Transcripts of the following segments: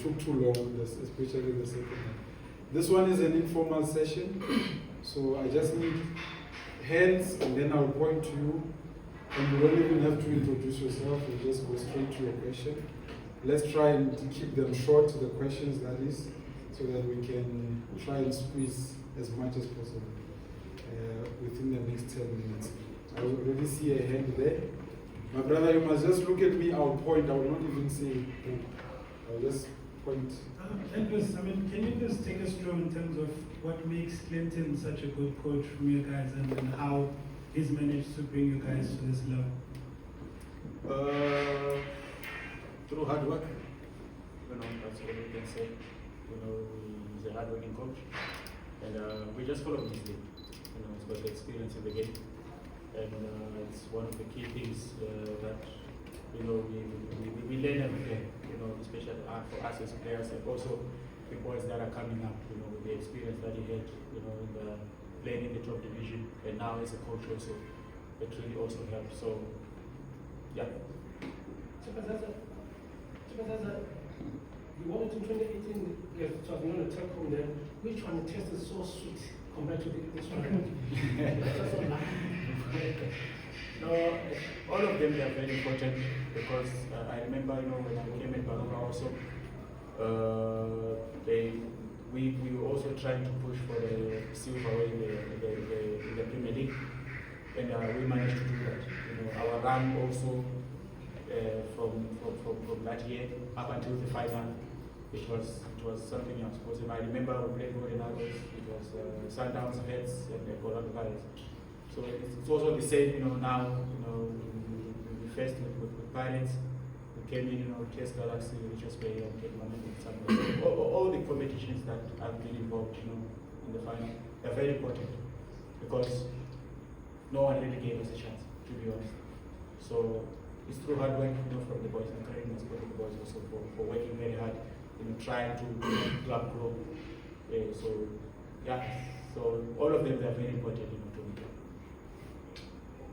took too long, especially the second one. This one is an informal session, so I just need hands, and then I'll point to you. And you don't even have to introduce yourself, you just go straight to your question. Let's try and keep them short, the questions that is, so that we can try and squeeze as much as possible within the next 10 minutes. I already see a hand there. My brother, you must just look at me, I'll point, I will not even say who. I'll just point. Elvis, can you just take us through in terms of what makes Clinton such a good coach from you guys, and how he's managed to bring you guys to this level? Through hard work, that's what we can say. He's a hard-working coach, and we just follow his lead. He's got the experience in the game, and it's one of the key things that we learn every day. Especially for us as players, and also the boys that are coming up. With the experience that he had, in playing in the top division, and now as a coach also, it really also helps. So, yeah. Chipezeze, you won it in 2018. Yes, it was known as Tshepo. Then which one tasted so sweet compared to this one? No, all of them are very important, because I remember, when I came in Baroka also, we were also trying to push for the silver in the Premier League, and we managed to do that. Our run also from that year up until the final, it was something else. Because I remember we played Golden Arrows, it was Sundowns Heads and the Colorado Pirates. So it's also the same, now, we faced with Pirates, we came in, Chess Galaxy, we just play and get momentum somewhere. All the competitions that I've been involved, in the final, they're very important, because no one really gave us a chance, to be honest. So it's through hard work, from the boys, and credit must go to the boys also for working very hard, trying to club grow. So all of them, they're very important, to me.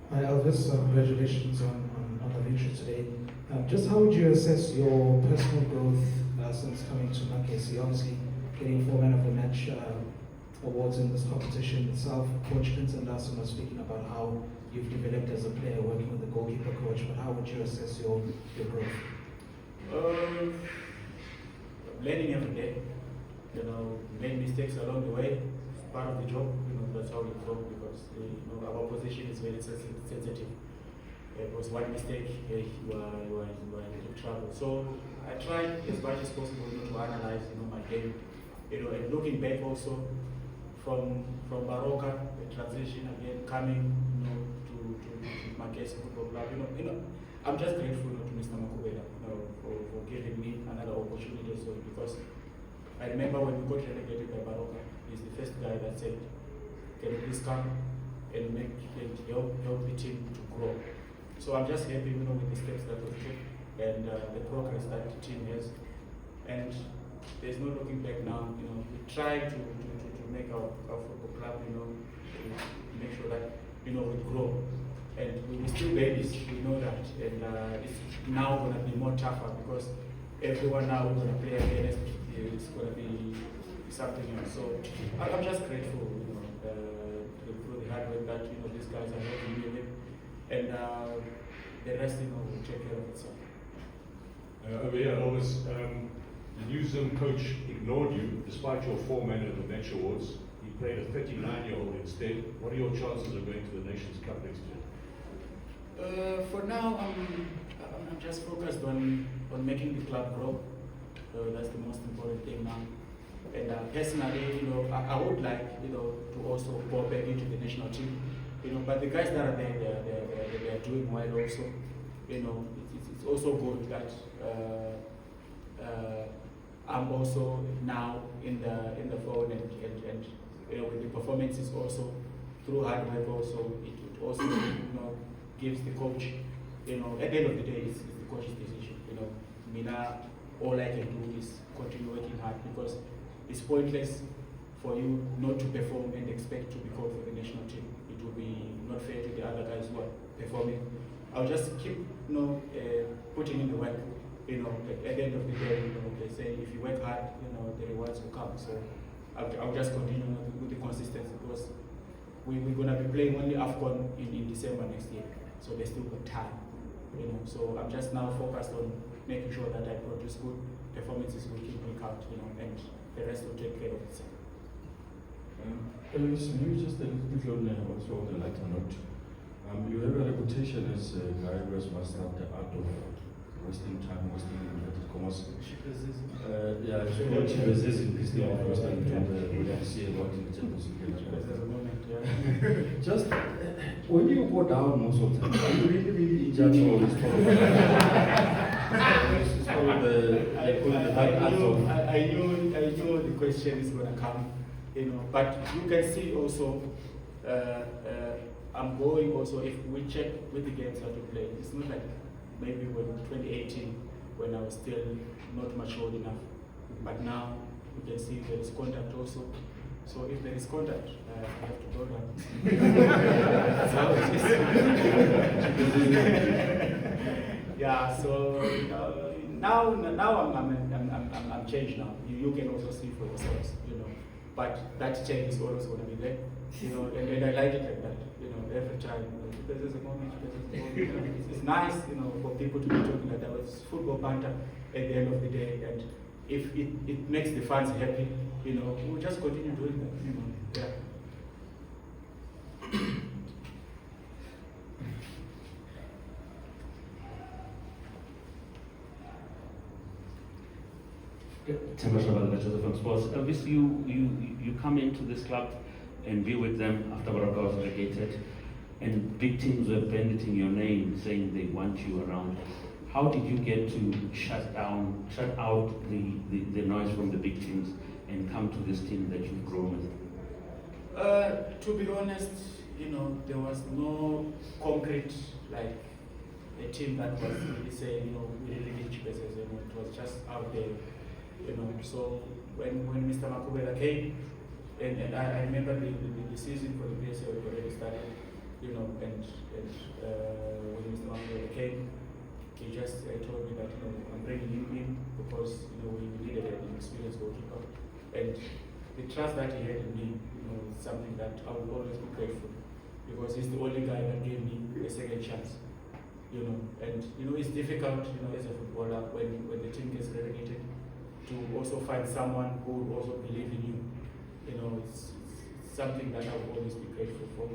Hi Elvis, congratulations on the victory today. Just how would you assess your personal growth since coming to Makesi? Obviously, getting 4 Man of the Match awards in this competition itself. Coach Clinton Larson was speaking about how you've developed as a player working with the goalkeeper coach, but how would you assess your growth? Learning every day. Made mistakes along the way. It's part of the job. That's how we grow, because our position is very sensitive. Because one mistake, you are in trouble. So I try as much as possible to analyze, my game. And looking back also from Baroka, the transition again, coming, to Makesi Football Club. I'm just grateful to Mr. Makubela, for giving me another opportunity. So because I remember when we got relegated by Baroka, he's the first guy that said, "Can you please come and help the team to grow?" So I'm just happy, with the steps that we took and the progress that the team has. And there's no looking back now. We try to make our football club, to make sure that we grow. And we're still babies, we know that. And it's now going to be more tougher, because everyone now is going to play against. It's going to be something else. So I'm just grateful, through the hard work that these guys are helping me with, and the rest will take care of itself. Over here, Elvis, the New Zealand coach ignored you despite your 4 Man of the Match awards. He played a 39-year-old instead. What are your chances of going to the Nations Cup next year? For now, I'm just focused on making the club grow. That's the most important thing now. And personally, I would like, to also go back into the national team. But the guys that are there, they are doing well also. It's also good that I'm also now in the phone, and with the performances also through hard work also. It also gives the coach, at the end of the day, it's the coach's decision. Mina, all I can do is continue working hard, because it's pointless for you not to perform and expect to be called for the national team. It will be not fair to the other guys who are performing. I'll just keep putting in the work, you know, at the end of the day, you know, they say if you work hard, you know, the rewards will come. So I'll just continue with the consistency because we're going to be playing only AFCON in December next year. So they still got time, you know. So I'm just now focused on making sure that I produce good performances, will keep me count, you know, and the rest will take care of itself. Elvis, maybe just a little bit on also on the lighter note. You have a reputation as a guy who has mastered the art of wasting time, wasting inverted commas. Chipezeze. Yeah, it's called Chipezeze in Christian of Western from the what you see about in the Tshepo. Just when you go down most of the time, are you really in charge of this problem? It's probably the hard art of. I know the question is going to come, you know, but you can see also. I'm going also, if we check with the games that we play, it's not like maybe when 2018 when I was still not matured enough, but now you can see there is contact also. So if there is contact, I have to go down. That's how it is. Yeah, so now I'm changed now. You can also see for yourselves, you know. But that change is always going to be there, you know, and I like it like that, you know, every time, you know, there's a moment, you know, it's nice, you know, for people to be talking like that. It's football banter at the end of the day, and if it makes the fans happy, you know, we'll just continue doing that, you know, yeah. From Sports. Obviously, you come into this club and be with them after Baraka was relegated, and big teams were banditing your name, saying they want you around. How did you get to shut out the noise from the big teams and come to this team that you've grown with? To be honest, you know, there was no concrete like a team that was really saying, you know, we really need Chipezeze. You know, it was just out there. You know, so when Mr. Makubela came, and I remember the season for the PSL already started, you know, and when Mr. Makubela came, he just told me that, you know, I'm bringing him in because, you know, we needed an experienced goalkeeper, and the trust that he had in me, you know, is something that I will always be grateful, because he's the only guy that gave me a second chance, you know, and you know, it's difficult, you know, as a footballer when the team gets relegated, to also find someone who will also believe in you. You know, it's something that I will always be grateful for.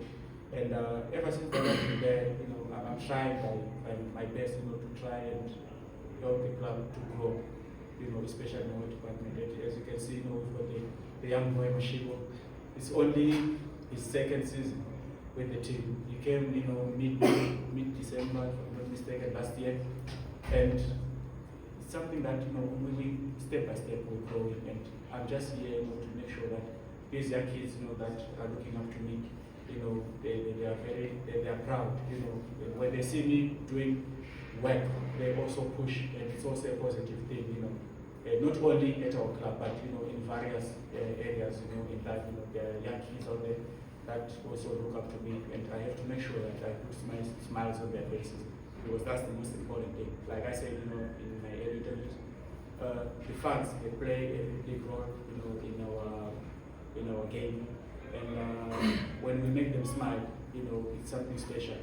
And ever since I've been there, you know, I'm trying by my best, you know, to try and help the club to grow, you know, especially in our department. As you can see, you know, we've got the young boy Mashigo. It's only his second season with the team. He came, you know, mid-December, if I'm not mistaken, last year. And something that, you know, we step by step will grow in, and I'm just here, you know, to make sure that these young kids, you know, that are looking up to me, you know, they are proud, you know, when they see me doing work, they also push, and it's also a positive thing, you know, not only at our club, but you know, in various areas, you know, in that, you know, there are young kids out there that also look up to me, and I have to make sure that I put smiles on their faces, because that's the most important thing. Like I said, you know, in my early interviews, the fans, they play a big role, you know, in our game, and when we make them smile, you know, it's something special,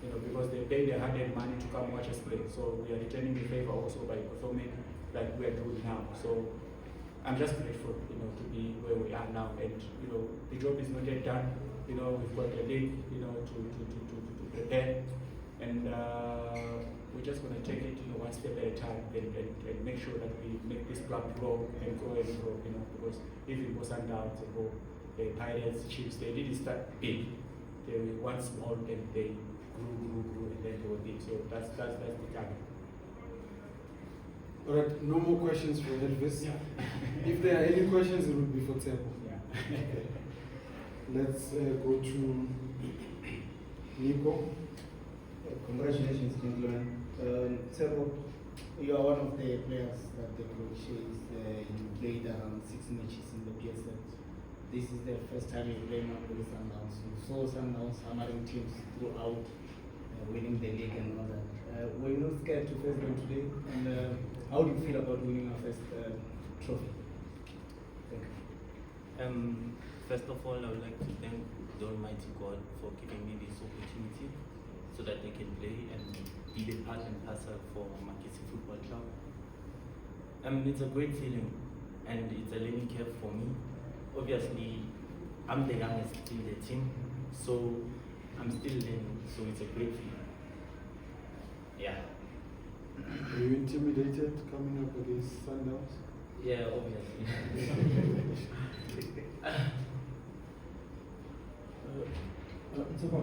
you know, because they pay their hard-earned money to come watch us play. So we are returning the favor also by performing like we are doing now. So I'm just grateful, you know, to be where we are now, and you know, the job is not yet done. You know, we've got a league, you know, to prepare. And we're just going to take it, you know, one step at a time, and make sure that we make this club grow and grow and grow, you know, because if it goes Sundowns and go, the Pirates, Chiefs, they didn't start big. They were one small, and they grew, and then they were big. So that's the target. All right, no more questions for Elvis. Yeah. If there are any questions, it will be for Tshepo. Yeah. Let's go to Nico. Congratulations, gentlemen. Tshepo, you are one of the players that the coach says you played around 6 matches in the PSL. This is the first time you play now with Sundowns. You saw Sundowns hammering teams throughout, winning the league and all that. Were you not scared to face them today? And How do you feel about winning our first trophy? Thank you. First of all, I would like to thank the Almighty God for giving me this opportunity so that I can play and be the part and parcel for Makesi Football Club. It's a great feeling and it's a learning curve for me. Obviously, I'm the youngest in the team, so I'm still learning, so it's a great feeling. Yeah. Are you intimidated coming up against Sundowns? Yeah, obviously. Tshepo,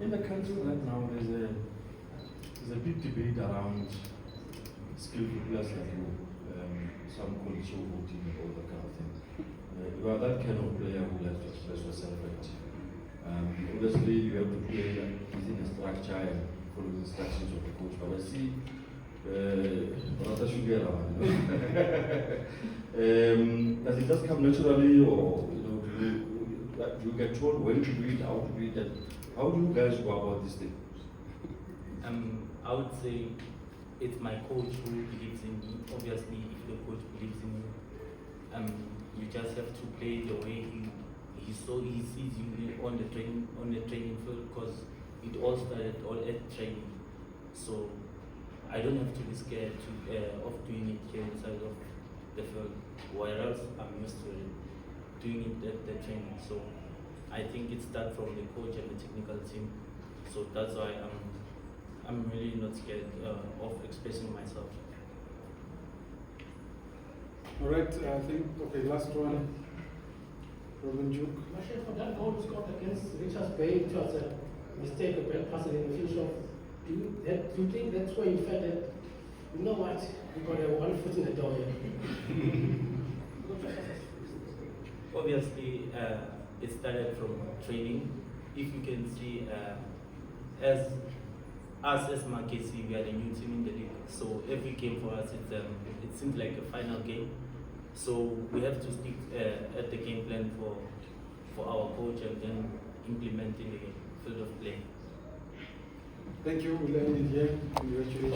in the country right now, there's a big debate around skillful players like you. Some call it showboating and all that kind of thing. You are that kind of player who likes to express yourself, right? Obviously, you have to play within a structure and follow the instructions of the coach. But I see, does it just come naturally, or do you get told when to do it, how to do it, and how do you guys go about this thing? I would say it's my coach who believes in me. Obviously, if the coach believes in you, you just have to play the way he sees you on the training field, because it all started at training. So I don't have to be scared of doing it here inside of the field, whereas I'm used to doing it at the training. So I think it starts from the coach and the technical team. So that's why I'm really not scared of expressing myself. All right, I think, okay, last one. Robin Duke. Mashigo, that goal scored against Richards Bay, it was a mistake, a bad pass in the future. Do you think that's where you felt that, you know what, we got one foot in the door here? Obviously, it started from training. If you can see, as Makesi, we are the new team in the league. So every game for us, it seems like a final game. So we have to stick at the game plan for our coach and then implement in the field of play. Thank you. We'll end it here. Congratulations.